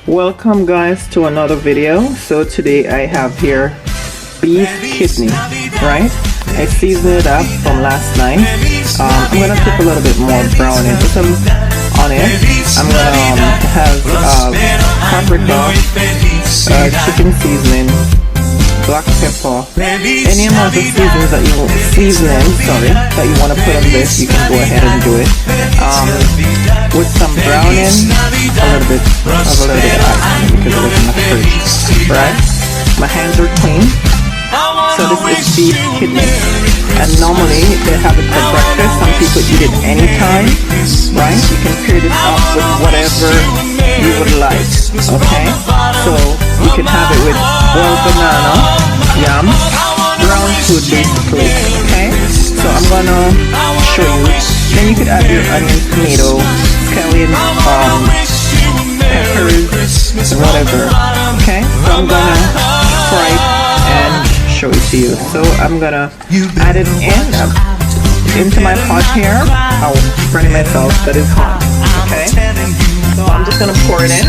Welcome guys to another video. So today I have here beef kidney, right? I seasoned it up from last night. I'm gonna put a little bit more brown into some on it. I'm gonna have paprika, chicken seasoning, black pepper, any amount of seasonings that you want to put on this, you can go ahead and do it. With some browning, a little bit of ice because it was in the fridge, right? My hands are clean. So this is beef kidney, and normally they have it for breakfast. Some people eat it anytime, right? You can pair this up with whatever you would like, okay? So you can have it with boiled banana, yam, brown food basically, okay? So I'm gonna show you. Then you could add your onions, tomato, scallion, peppers, whatever, okay? So I'm gonna fry it and show it to you. So I'm gonna add it into my pot here. I'll burn it myself, that is hot, okay? So I'm just gonna pour it in.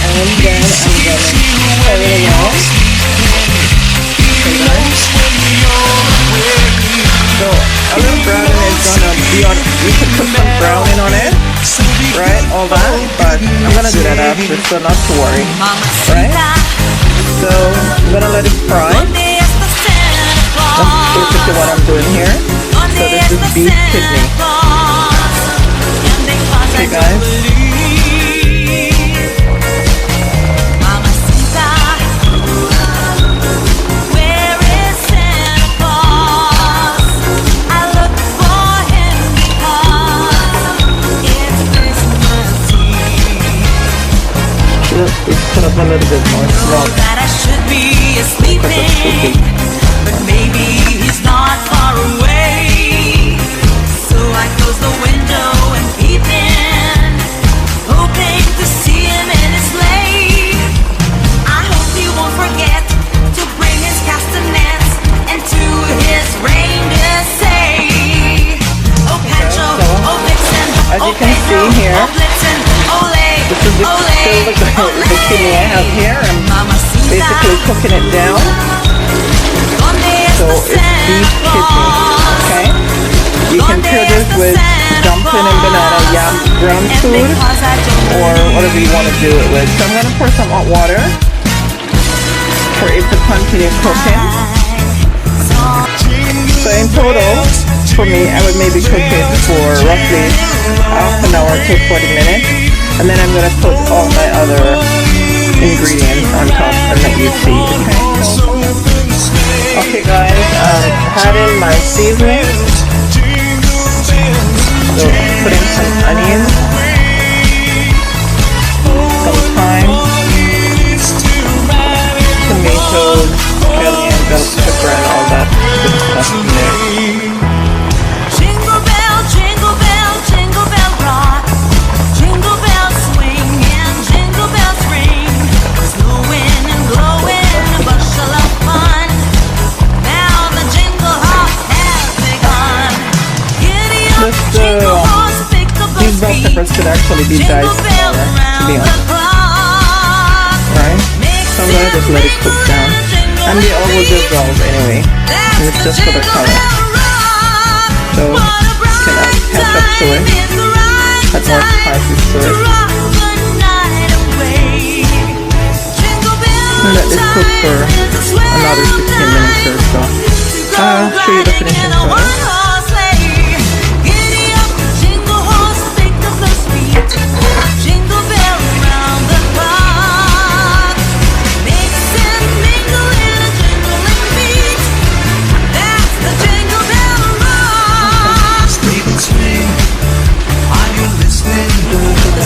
And then I'm gonna pour it along. So a little browning is gonna be on. You can put some browning on it, right? All that, but I'm gonna do that after, so not to worry, right? So I'm gonna let it fry. That's basically what I'm doing here. So this is beef kidney. Okay, guys. Let's put up a little bit more smoke. That I should be sleeping, but maybe he's not far away. So I close the window and peep in, hoping to see him in his sleigh. I hope he won't forget to bring his castanets and to his reindeer say, oh Pancho, oh Vixen, as you can see here, this is the kidney I have here. I'm basically cooking it down. So it's beef kidney, okay? You can pair this with dumpling and banana, yam, brown food, or whatever you want to do it with. So I'm going to pour some hot water for it to continue cooking. So in total, for me, I would maybe cook it for roughly half an hour to 40 minutes. And then I'm gonna put all my other ingredients on top and let you see, okay? Okay guys, add in my seasoning. So put in some onions, some thyme, tomatoes, scallion, bell pepper, and all that good stuff in there. Jingle bell, jingle bell, jingle bell rock. Jingle bell swing and jingle bells ring. Snowing and blowing a bushel of fun. Now the jingle hop has begun. Giddy up, jingle horse, pick up the These bell peppers could actually be diced smaller, to be honest. Right? So I'm gonna just let it cook down. And they all will dissolve anyway. And it's just for the color. So you can add ketchup to it. Add more spices to it. And let this cook for another 15 minutes or so. I'll show you the finishing product.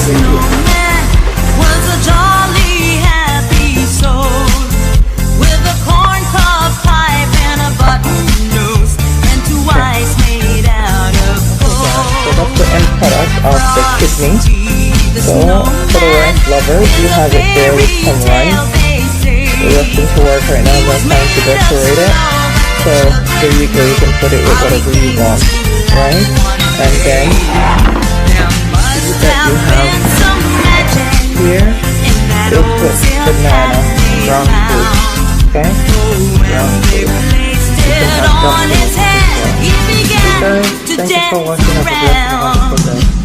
Snowman was a jolly happy soul with a corn cob pipe and a button nose and 2 the kidney. So for the rice lovers, you have it there with some rice. We're rushing to work right now, no time to decorate it. So there you go, you can put it with whatever you want, right? And then that you have here, you'll put banana, brown fruit, okay? Brown fruit. You can have dumplings as well. Guys, thank you for watching. Have a blessed and wonderful day.